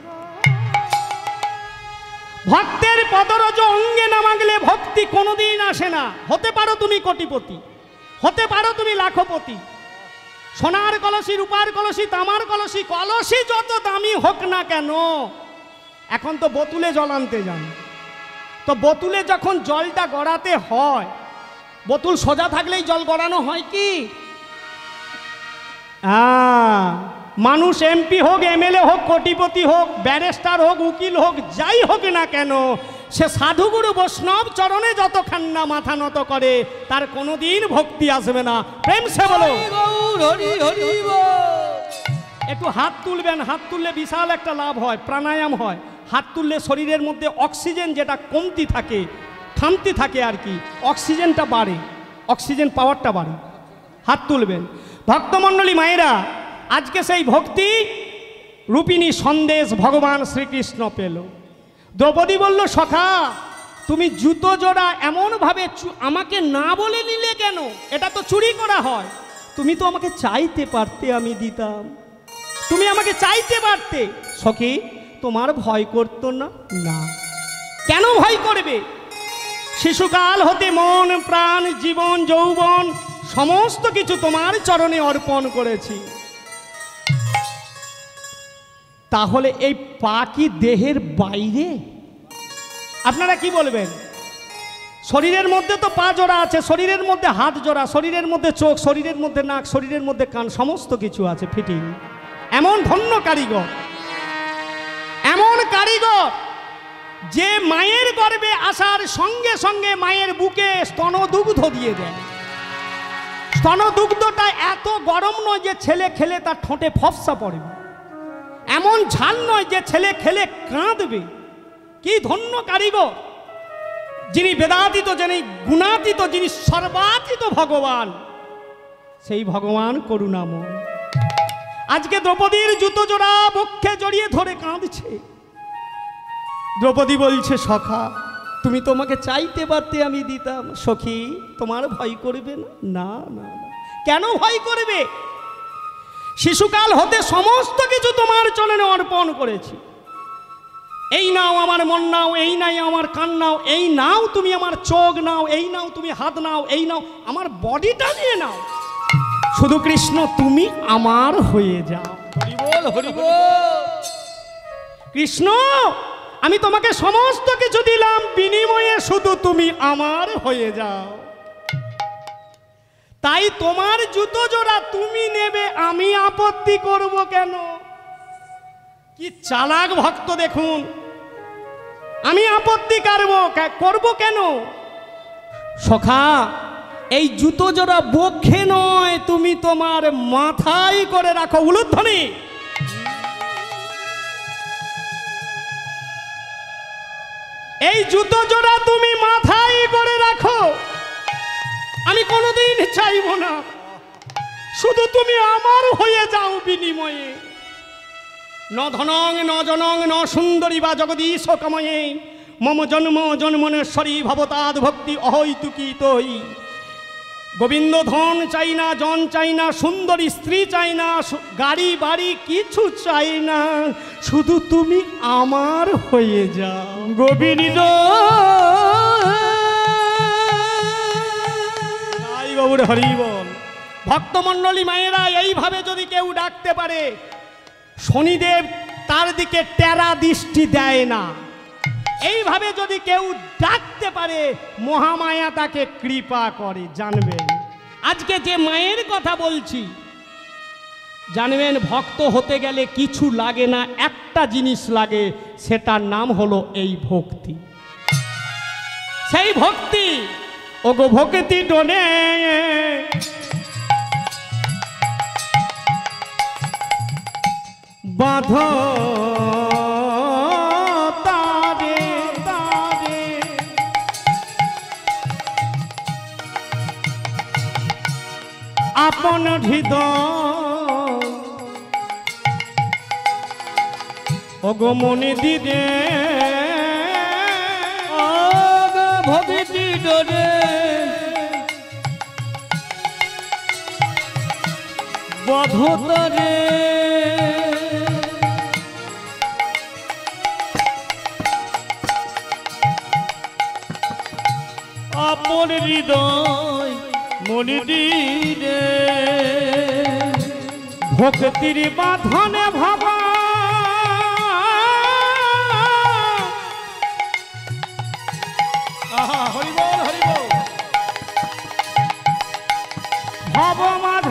ভক্তের পদরজ অঙ্গে না মাগলে ভক্তি কোনোদিন আসে না। হতে পারো তুমি কোটিপতি, হতে পারো তুমি লাখপতি, সোনার কলসি, রূপার কলসি, তামার কলসি, কলসি যত দামি হোক না কেন, এখন তো বোতলে জল আনতে যান, তো বোতলে যখন জলটা গড়াতে হয়, বোতল সোজা থাকলেই জল গড়ানো হয় কি? মানুষ এমপি হোক, এমএলএ হোক, কোটিপতি হোক, ব্যারিস্টার হোক, উকিল হোক, যাই হোক না কেন, সে সাধুগুরু বৈষ্ণব চরণে যতক্ষণ না মাথা নত করে তার কোনোদিন ভক্তি আসবে না। প্রেম সে বলো। একটু হাত তুলবেন, হাত তুললে বিশাল একটা লাভ হয়, প্রাণায়াম হয়। হাত তুললে শরীরের মধ্যে অক্সিজেন যেটা কমতি থাকে, খামতি থাকে আর কি, অক্সিজেনটা বাড়ে, অক্সিজেন পাওয়ারটা বাড়ে। হাত তুলবেন। ভক্তমণ্ডলী মায়েরা, আজকে সেই ভক্তি রূপিণী সন্দেশ ভগবান শ্রীকৃষ্ণ পেল। দ্রৌপদী বলল, সখা তুমি জুতো জোড়া এমনভাবে আমাকে না বলে নিলে কেন? এটা তো চুরি করা হয়। তুমি তো আমাকে চাইতে পারতে, আমি দিতাম। তুমি আমাকে চাইতে পারতে। সখী তোমার ভয় করতো না? না। কেন ভয় করবে? শিশুকাল হতে মন প্রাণ জীবন যৌবন সমস্ত কিছু তোমার চরণে অর্পণ করেছি। তাহলে এই পা কি দেহের বাইরে? আপনারা কি বলবেন? শরীরের মধ্যে তো পা জোড়া আছে, শরীরের মধ্যে হাত জোড়া, শরীরের মধ্যে চোখ, শরীরের মধ্যে নাক, শরীরের মধ্যে কান, সমস্ত কিছু আছে ফিটিং। এমন ধন্য কারিগর, এমন কারিগর যে মায়ের গর্ভে আসার সঙ্গে সঙ্গে মায়ের বুকে স্তনদুগ্ধ দিয়ে দেয়। স্তনদুগ্ধটা এত গরম নয় যে ছেলে খেলে তার ঠোঁটে ফফসা পড়বে, এমন ঝাল নয় যে ছেলে খেলে কাঁদবে। কি ধন্য কারিগর! যিনি বেদাতীত, যিনি গুণাতীত, যিনি সর্বাতীত ভগবান, সেই ভগবান করুণাময়। আজকে দ্রৌপদীর জুতো জোড়া বক্ষে জড়িয়ে ধরে কাঁদছে। দ্রৌপদী বলছে, সখা তুমি তোমাকে চাইতে পারতে, আমি দিতাম। সখী তোমার ভয় করবে না? না না না। কেন ভয় করবে? শিশুকাল হতে সমস্ত কিছু তোমার চরণে অর্পণ করেছি। এই নাও আমার মন নাও, এই নাই আমার কান নাও, এই নাও তুমি আমার চোখ নাও, এই নাও তুমি হাত নাও, এই নাও আমার বডিটা নিয়ে নাও। শুধু কৃষ্ণ তুমি আমার হয়ে যাও। হরি বল, হরি বল। কৃষ্ণ আমি তোমাকে সমস্ত কিছু দিলাম, বিনিময়ে শুধু তুমি আমার হয়ে যাও। তাই তোমার জুতো জোড়া তুমি নেবে, আমি আপত্তি করব কেন? কি চালাক ভক্ত দেখুন! আমি আপত্তি করব কেন? সখা এই জুতো জোড়া বক্ষে নয়, তুমি তোমার মাথায় করে রাখো। উলুধ্বনি। এই জুতো জোড়া তুমি মাথায় করে রাখো। আমি কোনোদিন চাইব না, শুধু তুমি আমার হয়ে যাও বিনিময়ে। ন ধনং ন জনং ন সুন্দরী বা জগদীশ কাময়ে মম জন্ম জন্মনেশ্বরী ভবতাদ ভক্তি অহৈতুকী তৈ। গোবিন্দ ধন চাই না, জন চাই না, সুন্দরী স্ত্রী চাই না, গাড়ি বাড়ি কিছু চাই না, শুধু তুমি আমার হয়ে যাও। গোবিন্দ বাবুর হরি বল। ভক্তমণ্ডলী মায়েরা, এইভাবে যদি কেউ ডাকতে পারে, শনিদেব তার দিকে টেরা দৃষ্টি দেয় না। এইভাবে যদি কেউ ডাকতে পারে মহামায়া তাকে কৃপা করে, জানবেন। আজকে যে মায়ের কথা বলছি, জানবেন ভক্ত হতে গেলে কিছু লাগে না, একটা জিনিস লাগে, সেটার নাম হলো এই ভক্তি। সেই ভক্তি, ওগো ভক্তি ডোনে বাঁধ তারে তারে, আপন হৃদয় ওগো মনে দিদে ভক্তি ডোরে বধতরে আপন হৃদয় মনে দিলে ভক্তির বাঁধনে ভাবা হরিবল হরিবল ভবমাঝে